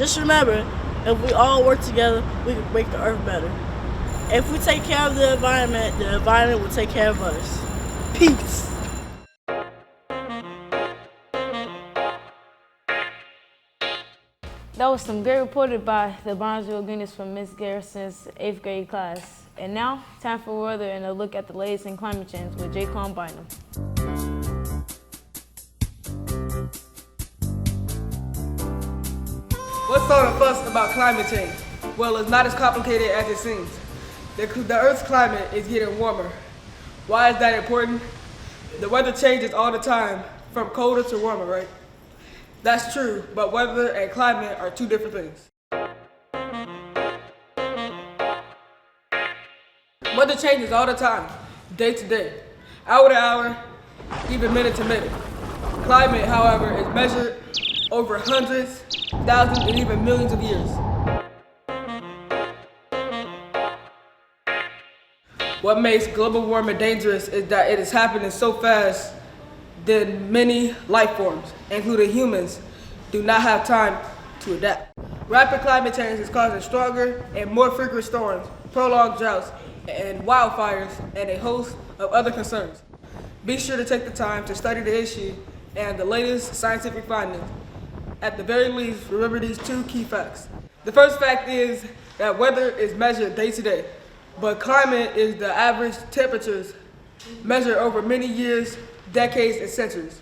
Just remember, if we all work together, we can make the earth better. If we take care of the environment will take care of us. Peace. That was some great reported by the Bronzeville Goonies from Miss Garrison's 8th grade class. And now, time for weather and a look at the latest in climate change with Jaquan Bynum. What's all the fuss about climate change? Well, it's not as complicated as it seems. The Earth's climate is getting warmer. Why is that important? The weather changes all the time, from colder to warmer, right? That's true, but weather and climate are two different things. Weather changes all the time, day to day, hour to hour, even minute to minute. Climate, however, is measured over hundreds, thousands, and even millions of years. What makes global warming dangerous is that it is happening so fast that many life forms, including humans, do not have time to adapt. Rapid climate change is causing stronger and more frequent storms, prolonged droughts, and wildfires, and a host of other concerns. Be sure to take the time to study the issue and the latest scientific findings. At the very least, remember these two key facts. The first fact is that weather is measured day to day, but climate is the average temperatures measured over many years, decades, and centuries.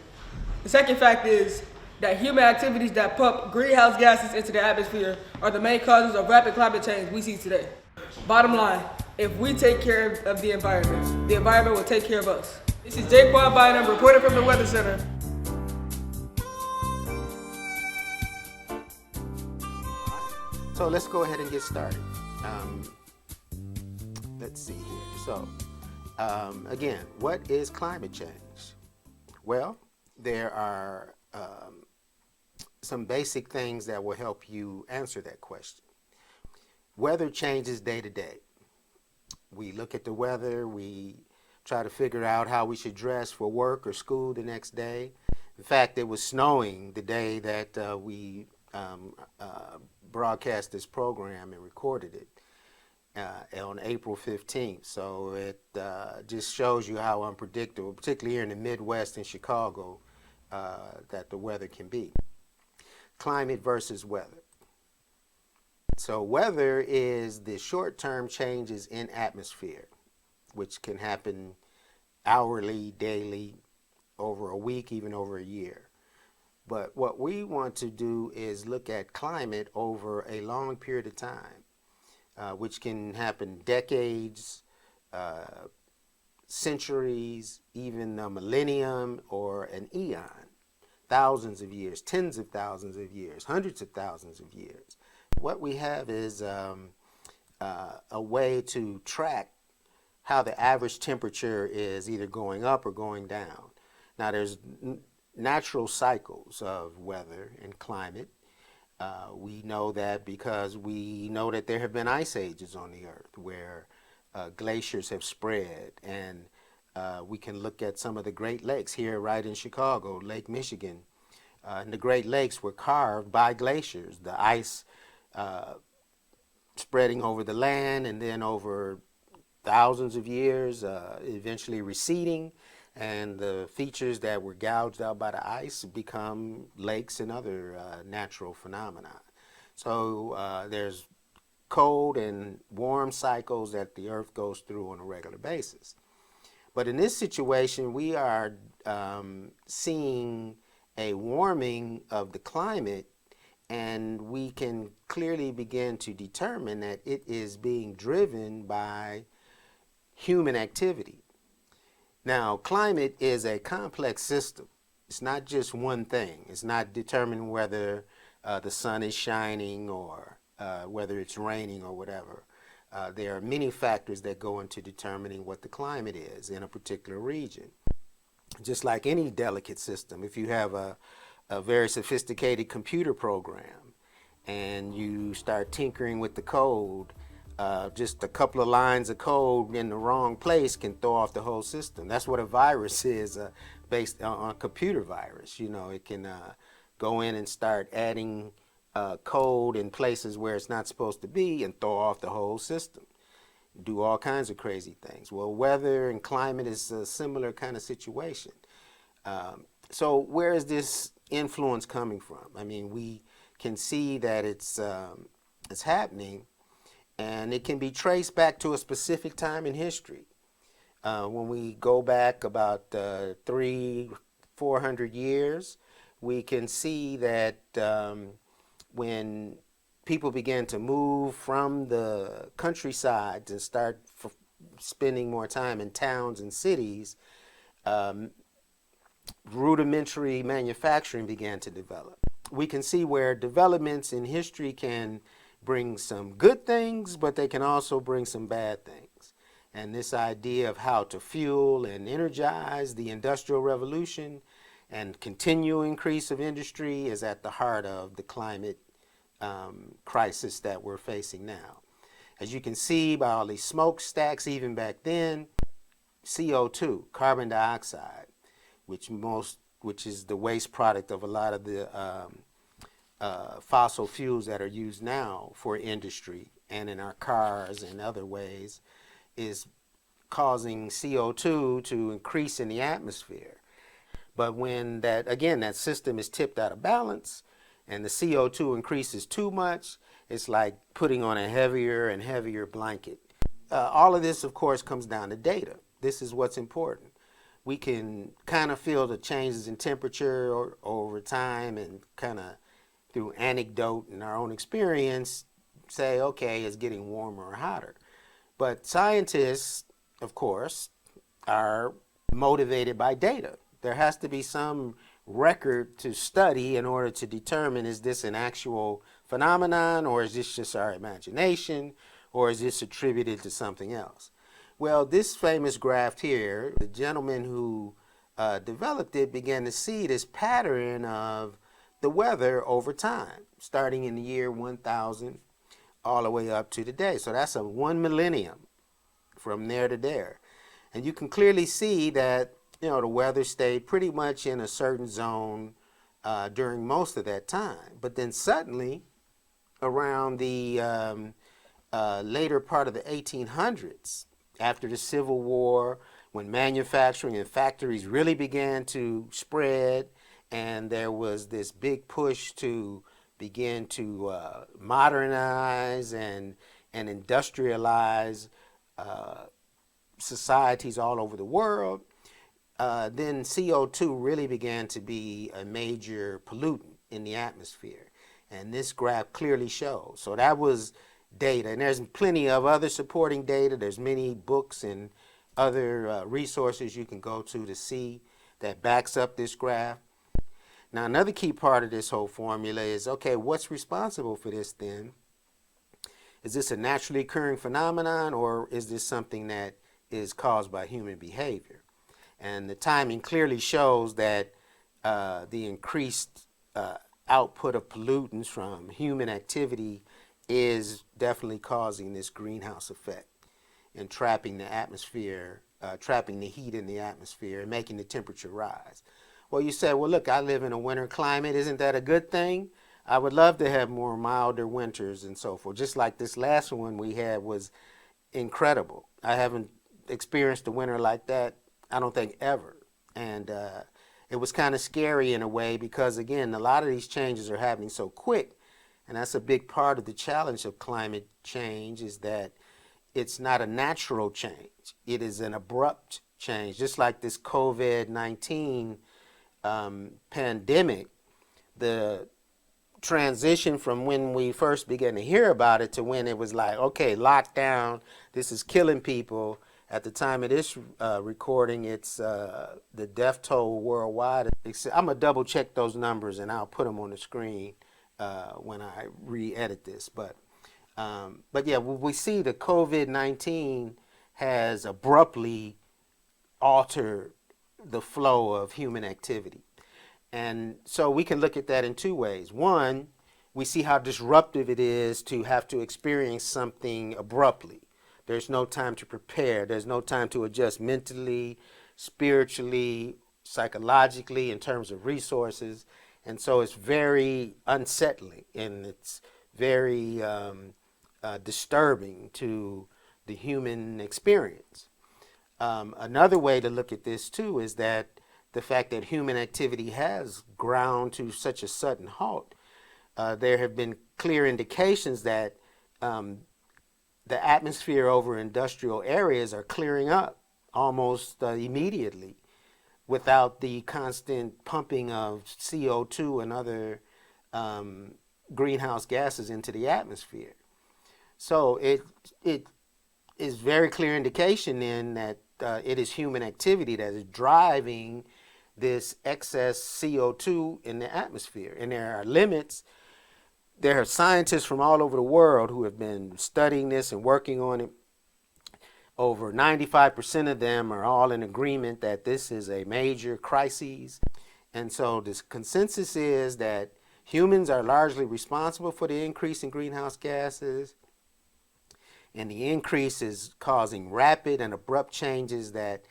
The second fact is that human activities that pump greenhouse gases into the atmosphere are the main causes of rapid climate change we see today. Bottom line, if we take care of the environment will take care of us. This is Jaquan Bynum reporting from the Weather Center. So let's go ahead and get started. Let's see here. So again, what is climate change? Well, there are some basic things that will help you answer that question. Weather changes day to day. We look at the weather, we try to figure out how we should dress for work or school the next day. In fact, it was snowing the day that we broadcast this program and recorded it on April 15th. So it just shows you how unpredictable, particularly here in the Midwest and Chicago, that the weather can be. Climate versus weather. So weather is the short-term changes in atmosphere, which can happen hourly, daily, over a week, even over a year. But what we want to do is look at climate over a long period of time, which can happen decades, centuries, even a millennium or an eon, thousands of years, tens of thousands of years, hundreds of thousands of years. What we have is a way to track how the average temperature is either going up or going down. Now there's natural cycles of weather and climate. We know that because we know that there have been ice ages on the earth where glaciers have spread, and we can look at some of the Great Lakes here right in Chicago, Lake Michigan. And the Great Lakes were carved by glaciers, the ice spreading over the land and then over thousands of years, eventually receding, and the features that were gouged out by the ice become lakes and other natural phenomena. So there's cold and warm cycles that the earth goes through on a regular basis. But in this situation, we are seeing a warming of the climate, and we can clearly begin to determine that it is being driven by human activity. Now, climate is a complex system. It's not just one thing. It's not determining whether the sun is shining or whether it's raining or whatever. There are many factors that go into determining what the climate is in a particular region. Just like any delicate system, if you have a very sophisticated computer program and you start tinkering with the code, just a couple of lines of code in the wrong place can throw off the whole system. That's what a virus is, based on a computer virus. You know, it can go in and start adding code in places where it's not supposed to be and throw off the whole system. Do all kinds of crazy things. Well, weather and climate is a similar kind of situation. So where is this influence coming from? I mean, we can see that it's happening, and it can be traced back to a specific time in history. When we go back about 300-400 years, we can see that when people began to move from the countryside and start spending more time in towns and cities, rudimentary manufacturing began to develop. We can see where developments in history can bring some good things, but they can also bring some bad things. And this idea of how to fuel and energize the Industrial Revolution and continue increase of industry is at the heart of the climate crisis that we're facing now. As you can see by all these smokestacks, even back then, CO2, carbon dioxide, which is the waste product of a lot of the fossil fuels that are used now for industry and in our cars and other ways, is causing CO2 to increase in the atmosphere. But when that system is tipped out of balance and the CO2 increases too much, it's like putting on a heavier and heavier blanket. All of this, of course, comes down to data. This is what's important. We can kind of feel the changes in temperature over time and kind of through anecdote and our own experience say, okay, it's getting warmer or hotter. But scientists, of course, are motivated by data. There has to be some record to study in order to determine, is this an actual phenomenon, or is this just our imagination, or is this attributed to something else? Well, this famous graph here, the gentleman who developed it began to see this pattern of the weather over time, starting in the year 1000 all the way up to today. So that's a 1 millennium from there to there. And you can clearly see that the weather stayed pretty much in a certain zone during most of that time. But then suddenly, around the later part of the 1800s, after the Civil War, when manufacturing and factories really began to spread, and there was this big push to begin to modernize and industrialize societies all over the world, then CO2 really began to be a major pollutant in the atmosphere. And this graph clearly shows. So that was data. And there's plenty of other supporting data. There's many books and other resources you can go to see that backs up this graph. Now, another key part of this whole formula is, okay, what's responsible for this then? Is this a naturally occurring phenomenon, or is this something that is caused by human behavior? And the timing clearly shows that the increased output of pollutants from human activity is definitely causing this greenhouse effect and trapping the atmosphere, trapping the heat in the atmosphere and making the temperature rise. Well, you say, well, look, I live in a winter climate. Isn't that a good thing? I would love to have more milder winters and so forth. Just like this last one we had was incredible. I haven't experienced a winter like that, I don't think, ever. And it was kind of scary in a way because, again, a lot of these changes are happening so quick. And that's a big part of the challenge of climate change, is that it's not a natural change. It is an abrupt change. Just like this COVID-19 pandemic, the transition from when we first began to hear about it to when it was like, okay, lockdown, this is killing people. At the time of this recording, it's the death toll worldwide. I'm going to double check those numbers and I'll put them on the screen when I re-edit this. But yeah, we see the COVID-19 has abruptly altered the flow of human activity. And so we can look at that in two ways. One, we see how disruptive it is to have to experience something abruptly. There's no time to prepare. There's no time to adjust mentally, spiritually, psychologically, in terms of resources. And so it's very unsettling, and it's very disturbing to the human experience. Another way to look at this too is that the fact that human activity has ground to such a sudden halt. There have been clear indications that the atmosphere over industrial areas are clearing up almost immediately without the constant pumping of CO2 and other greenhouse gases into the atmosphere. So it is very clear indication then that it is human activity that is driving this excess CO2 in the atmosphere. And there are limits. There are scientists from all over the world who have been studying this and working on it. Over 95% of them are all in agreement that this is a major crisis. And so this consensus is that humans are largely responsible for the increase in greenhouse gases. And the increase is causing rapid and abrupt changes that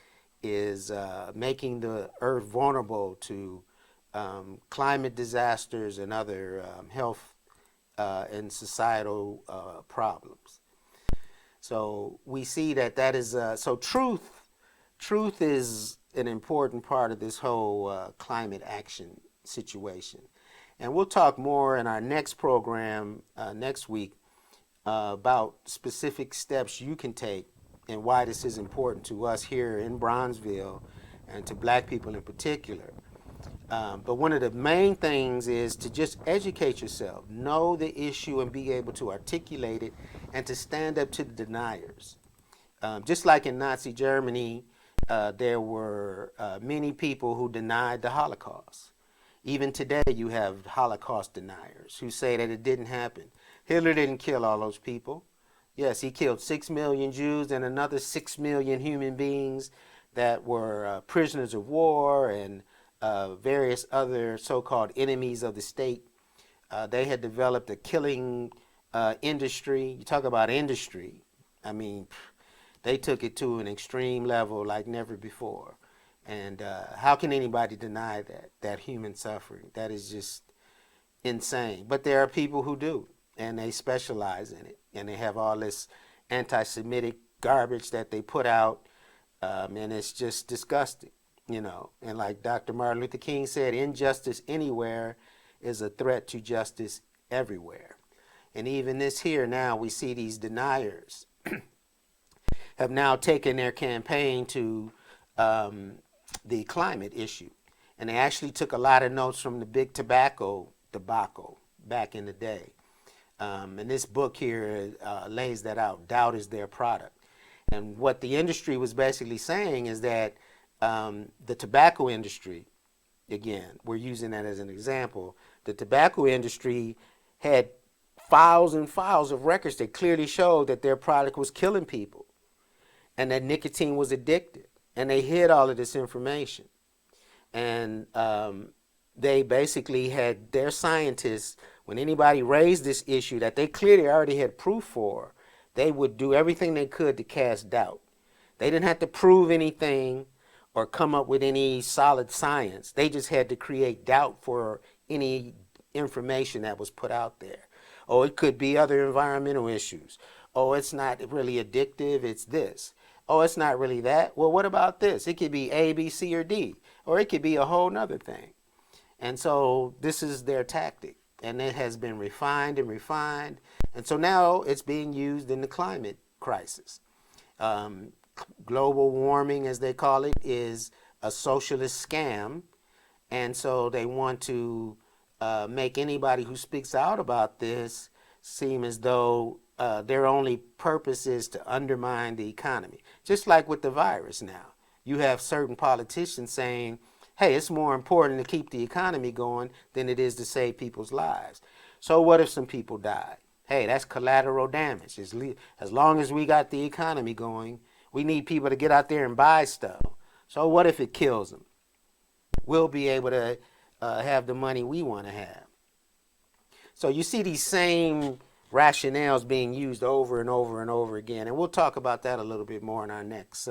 is making the earth vulnerable to climate disasters and other health and societal problems. So we see that is, so truth is an important part of this whole climate action situation. And we'll talk more in our next program next week about specific steps you can take and why this is important to us here in Bronzeville and to black people in particular. But one of the main things is to just educate yourself, know the issue and be able to articulate it and to stand up to the deniers. Just like in Nazi Germany, there were many people who denied the Holocaust. Even today you have Holocaust deniers who say that it didn't happen. Hitler didn't kill all those people. Yes, he killed 6 million Jews and another 6 million human beings that were prisoners of war and various other so-called enemies of the state. They had developed a killing industry. You talk about industry. I mean, they took it to an extreme level like never before. And how can anybody deny that human suffering? That is just insane. But there are people who do, and they specialize in it. And they have all this anti-Semitic garbage that they put out, and it's just disgusting. You know, and like Dr. Martin Luther King said, injustice anywhere is a threat to justice everywhere. And even this here now, we see these deniers have now taken their campaign to the climate issue. And they actually took a lot of notes from the big tobacco debacle back in the day. And this book here lays that out. Doubt is their product. And what the industry was basically saying is that the tobacco industry, again, we're using that as an example, the tobacco industry had files and files of records that clearly showed that their product was killing people and that nicotine was addictive. And they hid all of this information. And they basically had their scientists, when anybody raised this issue that they clearly already had proof for, they would do everything they could to cast doubt. They didn't have to prove anything or come up with any solid science. They just had to create doubt for any information that was put out there. Oh, it could be other environmental issues. Oh, it's not really addictive, it's this. Oh, it's not really that. Well, what about this? It could be A, B, C, or D. Or it could be a whole nother thing. And so this is their tactic. And it has been refined and refined. And so now it's being used in the climate crisis. Global warming, as they call it, is a socialist scam. And so they want to make anybody who speaks out about this seem as though their only purpose is to undermine the economy. Just like with the virus now. You have certain politicians saying, hey, it's more important to keep the economy going than it is to save people's lives. So what if some people die? Hey, that's collateral damage. As long as we got the economy going, we need people to get out there and buy stuff. So what if it kills them? We'll be able to have the money we want to have. So you see these same rationales being used over and over and over again. And we'll talk about that a little bit more in our next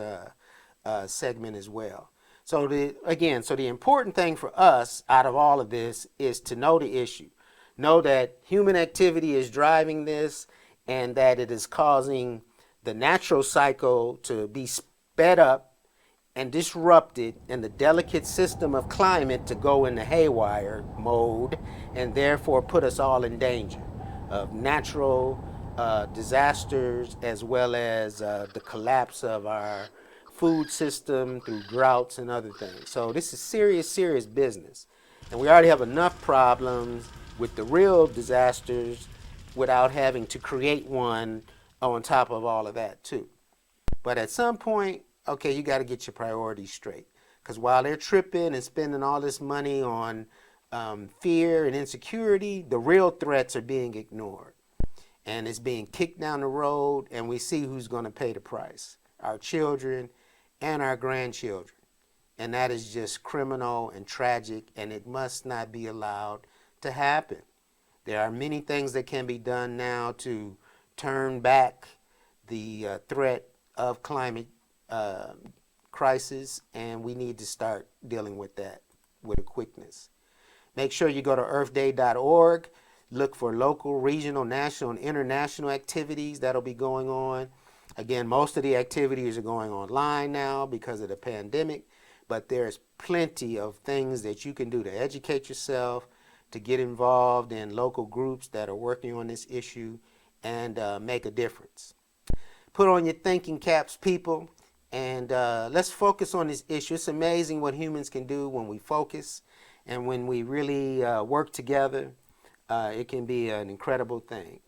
segment as well. So the important thing for us out of all of this is to know the issue. Know that human activity is driving this and that it is causing the natural cycle to be sped up and disrupted and the delicate system of climate to go into haywire mode and therefore put us all in danger of natural disasters as well as the collapse of our food system through droughts and other things. So this is serious, serious business. And we already have enough problems with the real disasters without having to create one on top of all of that too. But at some point, okay, you got to get your priorities straight. Because while they're tripping and spending all this money on fear and insecurity, the real threats are being ignored. And it's being kicked down the road, and we see who's going to pay the price. Our children and our grandchildren. And that is just criminal and tragic, and it must not be allowed to happen. There are many things that can be done now to turn back the threat of climate crisis, and we need to start dealing with that with a quickness. Make sure you go to earthday.org. Look for local, regional, national, and international activities that'll be going on. Again, most of the activities are going online now because of the pandemic, but there's plenty of things that you can do to educate yourself, to get involved in local groups that are working on this issue and make a difference. Put on your thinking caps, people, and let's focus on this issue. It's amazing what humans can do when we focus and when we really work together. It can be an incredible thing.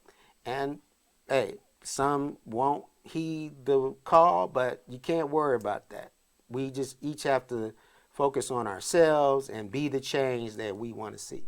And hey, some won't heed the call, but you can't worry about that. We just each have to focus on ourselves and be the change that we want to see.